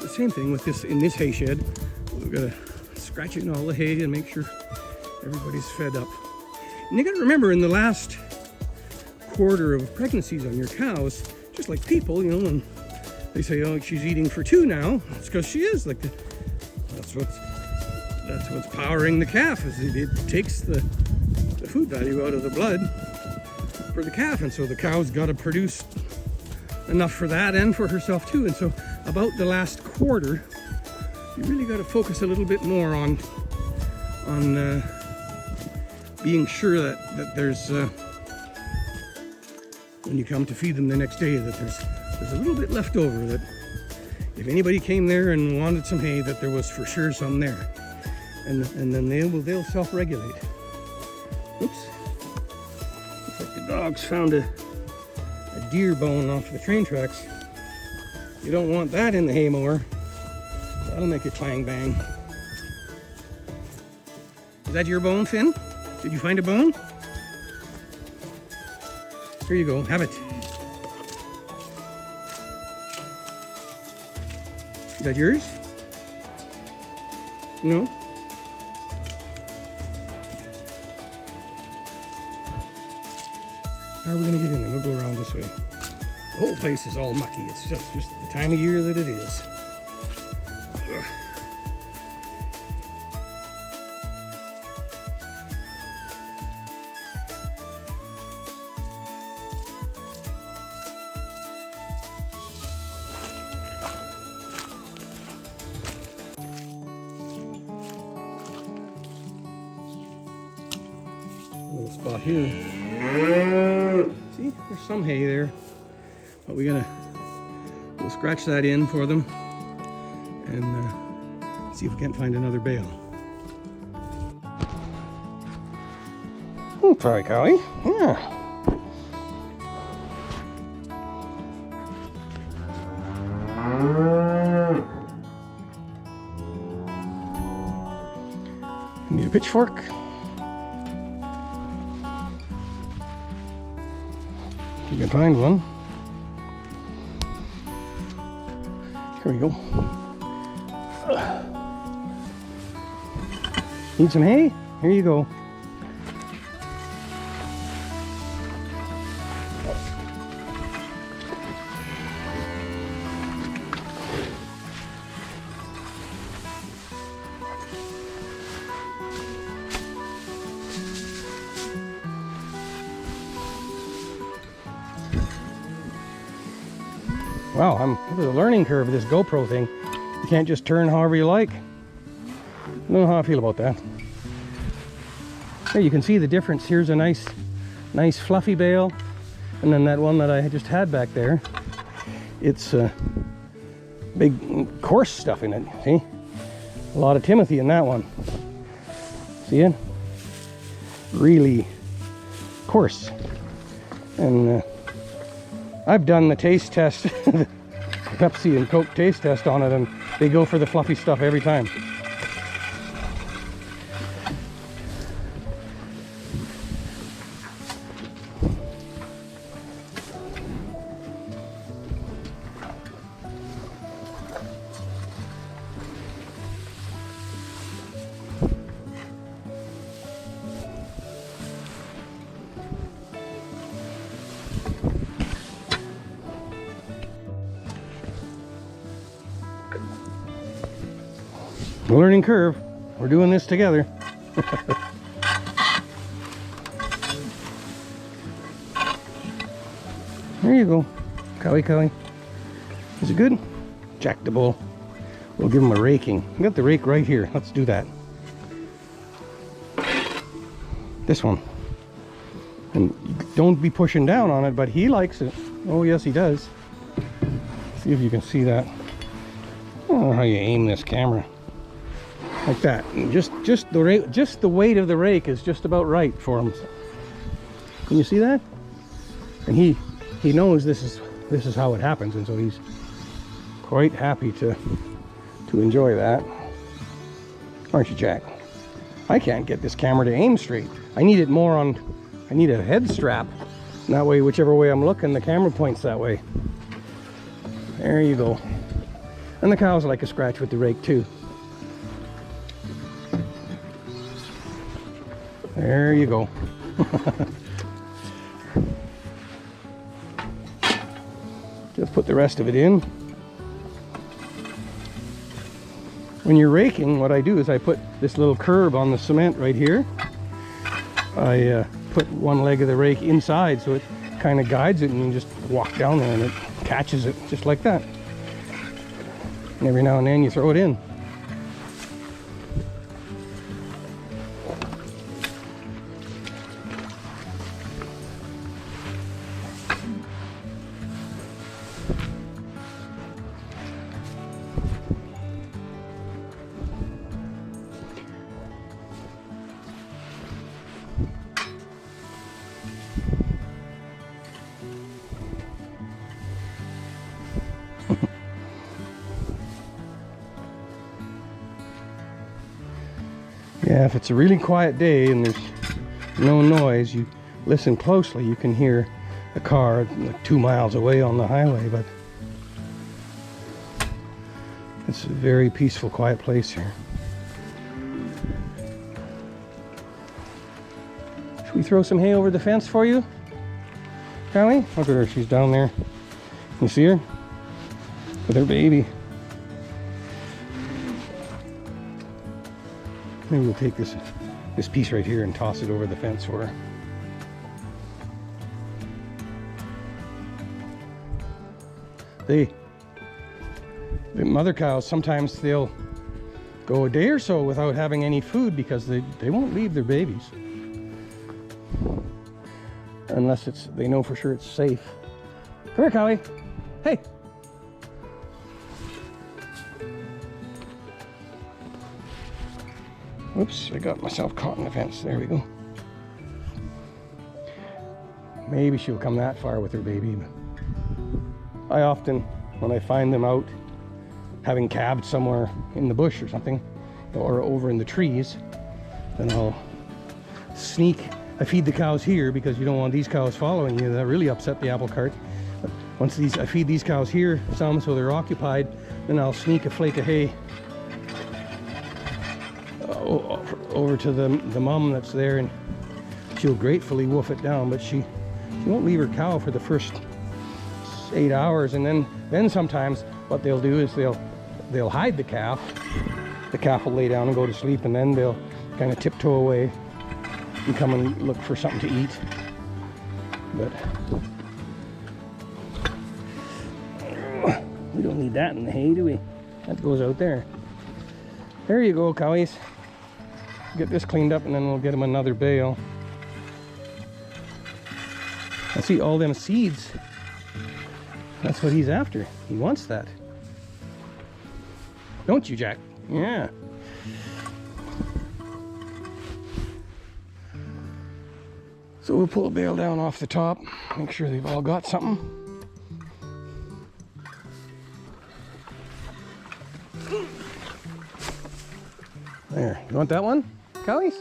the same thing with this in this hay shed. We've got to scratch it in all the hay and make sure everybody's fed up. And you got to remember, in the last quarter of pregnancies on your cows, just like people, you know, when they say, "Oh, she's eating for 2 now," it's because she is. Like that's what's powering the calf. Is it takes the food value out of the blood for the calf, and so the cow's got to produce enough for that and for herself too. And so about the last quarter, you really got to focus a little bit more on being sure that there's when you come to feed them the next day, that there's a little bit left over, that if anybody came there and wanted some hay, that there was for sure some there, and then they'll self-regulate. Oops, looks like the dogs found a deer bone off the train tracks. You don't want that in the hay mower. That'll make it clang bang. Is that your bone, Finn? Did you find a bone? Here you go, have it. Is that yours? No? How are we gonna get in there? We'll go around this way. The whole place is all mucky. It's just the time of year that it is. Ugh. Little spot here. See, there's some hay there, but we'll scratch that in for them and see if we can't find another bale. Oh, sorry, Callie. Yeah. Need a pitchfork. You can find one. Here we go. Need some hay? Here you go. Wow, there's a learning curve with this GoPro thing. You can't just turn however you like. I don't know how I feel about that. There you can see the difference. Here's a nice fluffy bale, and then that one that I just had back there, it's big coarse stuff in it. See, a lot of Timothy in that one. See it? Really coarse. And I've done the taste test, the Pepsi and Coke taste test on it, and they go for the fluffy stuff every time. Learning curve. We're doing this together. There you go. Callie. Is it good? Jack the bull. We'll give him a raking. I got the rake right here. Let's do that. This one. And don't be pushing down on it, but he likes it. Oh yes, he does. See if you can see that. I don't know how you aim this camera. Like that. And just the weight of the rake is just about right for him. Can you see that? And he knows this is how it happens, and so he's quite happy to enjoy that. Aren't you, Jack? I can't get this camera to aim straight. I need a head strap. And that way, whichever way I'm looking, the camera points that way. There you go. And the cows like a scratch with the rake too. There you go. Just put the rest of it in. When you're raking, what I do is I put this little curb on the cement right here. I put one leg of the rake inside so it kind of guides it, and you just walk down there and it catches it just like that. And every now and then you throw it in. Yeah, if it's a really quiet day and there's no noise, you listen closely, you can hear a car like 2 miles away on the highway, but it's a very peaceful, quiet place here. Should we throw some hay over the fence for you, Callie? Look at her, she's down there. You see her? With her baby. Maybe we'll take this piece right here and toss it over the fence for her. The mother cows, sometimes they'll go a day or so without having any food because they won't leave their babies. Unless they know for sure it's safe. Come here, Callie. Hey. Oops, I got myself caught in the fence. There we go. Maybe she'll come that far with her baby. But I often, when I find them out having calved somewhere in the bush or something, or over in the trees, then I'll sneak. I feed the cows here because you don't want these cows following you. That really upset the apple cart. But once I feed these cows here some so they're occupied, then I'll sneak a flake of hay over to the mom that's there, and she'll gratefully wolf it down, but she won't leave her cow for the first 8 hours. And then sometimes what they'll do is they'll hide the calf. The calf will lay down and go to sleep, and then they'll kind of tiptoe away and come and look for something to eat. But we don't need that in the hay, do we? That goes out there. There you go, cowies. Get this cleaned up and then we'll get him another bale. I see all them seeds. That's what he's after. He wants that. Don't you, Jack? Yeah. So we'll pull a bale down off the top, make sure they've all got something. There, you want that one, cowies?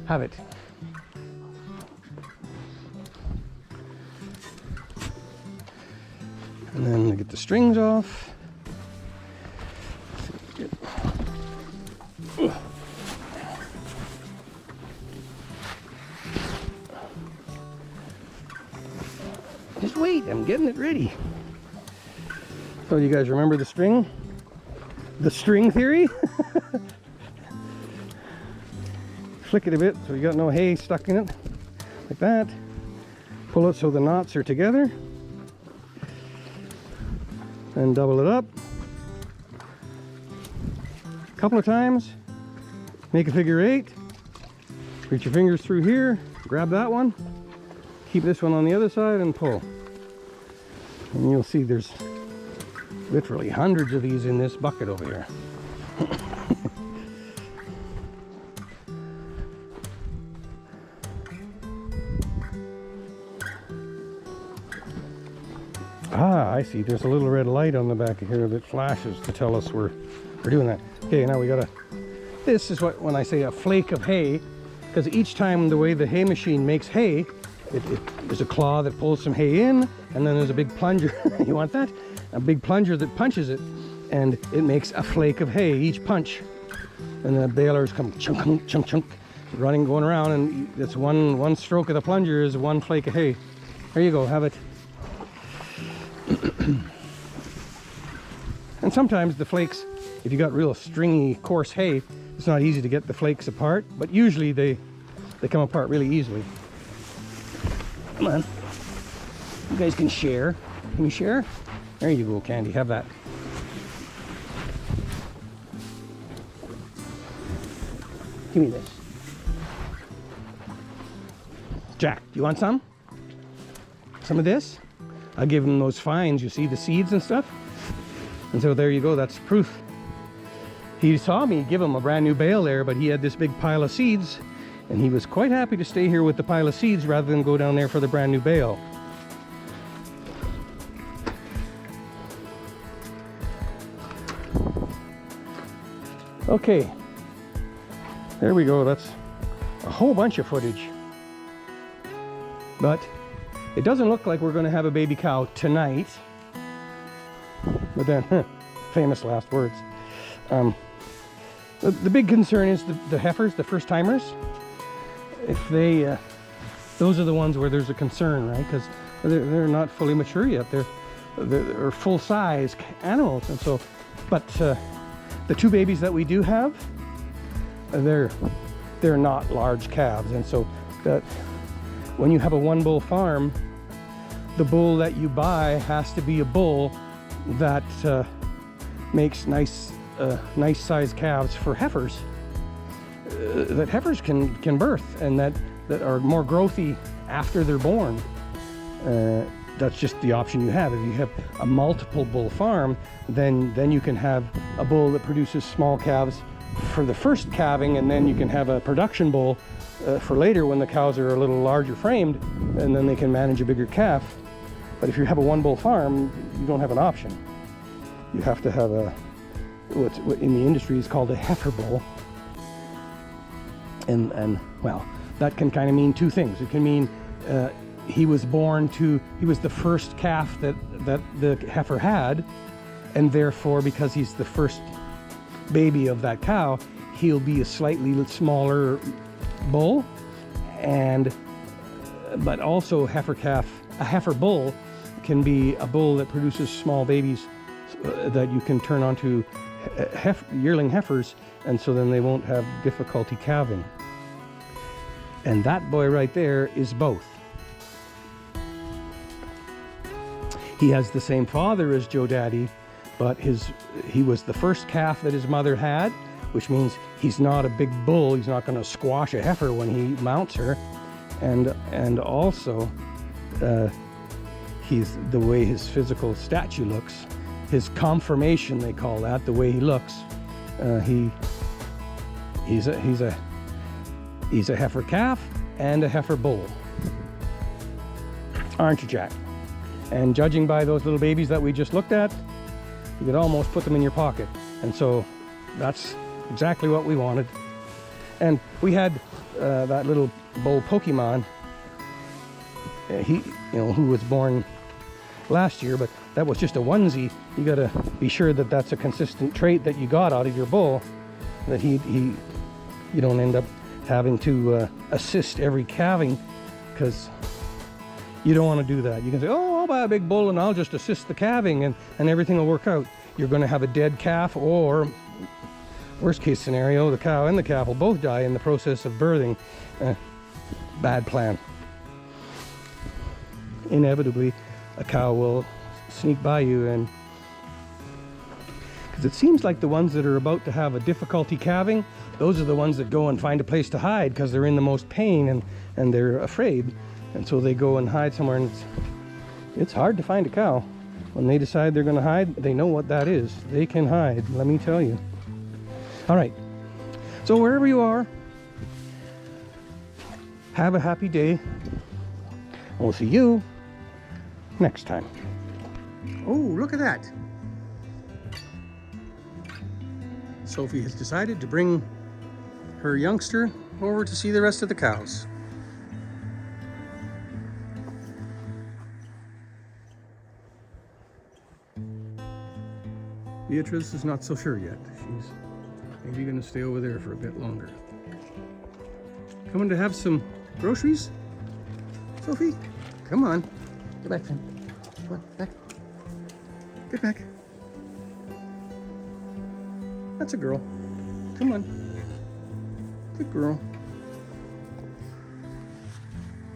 Have it. And then get the strings off. Just wait, I'm getting it ready. So you guys remember the string? The string theory? Flick it a bit so you got no hay stuck in it, like that. Pull it so the knots are together. Then double it up a couple of times. Make a figure 8. Reach your fingers through here, grab that one, keep this one on the other side and pull. And you'll see there's literally hundreds of these in this bucket over here. Ah, I see. There's a little red light on the back of here that flashes to tell us we're doing that. Okay, now we gotta, this is what, when I say a flake of hay, because each time the way the hay machine makes hay, there's a claw that pulls some hay in, and then there's a big plunger. You want that? A big plunger that punches it. and it makes a flake of hay each punch. And the balers come chunk, chunk, chunk, chunk, running, going around, and it's one stroke of the plunger is one flake of hay. There you go, have it. And sometimes the flakes, if you got real stringy, coarse hay, it's not easy to get the flakes apart, but usually they come apart really easily. Come on. You guys can share. Can you share? There you go, Candy. Have that. Give me this. Jack, do you want some? Some of this? I'll give him those fines. You see the seeds and stuff? And so there you go. That's proof. He saw me give him a brand new bale there, but he had this big pile of seeds, and he was quite happy to stay here with the pile of seeds rather than go down there for the brand new bale. Okay, there we go. That's a whole bunch of footage, but it doesn't look like we're going to have a baby cow tonight. But then, famous last words. The big concern is the heifers, the first timers. If they, those are the ones where there's a concern, right? Because they're not fully mature yet. They're full size animals, and so, but the two babies that we do have, they're not large calves, and so that when you have a one bull farm, the bull that you buy has to be a bull that makes nice sized calves for heifers, that heifers can birth, and that are more growthy after they're born. That's just the option you have. If you have a multiple bull farm, then you can have a bull that produces small calves for the first calving, and then you can have a production bull for later when the cows are a little larger framed, and then they can manage a bigger calf. But if you have a one bull farm, you don't have an option. You have to have what in the industry is called a heifer bull. And well, that can kind of mean two things. It can mean he was the first calf that the heifer had, and therefore, because he's the first baby of that cow, he'll be a slightly smaller bull. But also a heifer bull can be a bull that produces small babies that you can turn onto yearling heifers, and so then they won't have difficulty calving. And that boy right there is both. He has the same father as Joe Daddy, but he was the first calf that his mother had, which means he's not a big bull. He's not going to squash a heifer when he mounts her. And also, he's the way his physical stature looks, his conformation, they call that, the way he looks. He's a heifer calf and a heifer bull, aren't you, Jack? And judging by those little babies that we just looked at, you could almost put them in your pocket. And so that's exactly what we wanted. And we had that little bull Pokemon, who was born last year, but that was just a onesie. You got to be sure that that's a consistent trait that you got out of your bull, that you don't end up having to assist every calving, because you don't want to do that. You can say, oh, I'll buy a big bull and I'll just assist the calving and everything will work out. You're going to have a dead calf, or worst case scenario, the cow and the calf will both die in the process of birthing. Bad plan. Inevitably, a cow will sneak by you, and because it seems like the ones that are about to have a difficulty calving, those are the ones that go and find a place to hide because they're in the most pain and they're afraid, and so they go and hide somewhere. And it's hard to find a cow. When they decide they're going to hide, they know what that is. They can hide, let me tell you. All right, so wherever you are, have a happy day, and we'll see you next time. Oh, look at that. Sophie has decided to bring her youngster over to see the rest of the cows. Beatrice is not so sure yet. She's maybe going to stay over there for a bit longer. Coming to have some groceries? Sophie, come on. Get back, Finn. Come on, back. Get back. That's a girl. Come on. Good girl.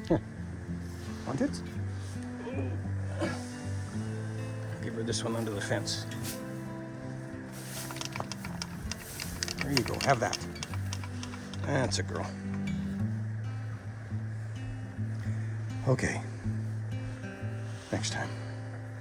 Here. Want it? Give her this one under the fence. There you go. Have that. That's a girl. Okay. Next time.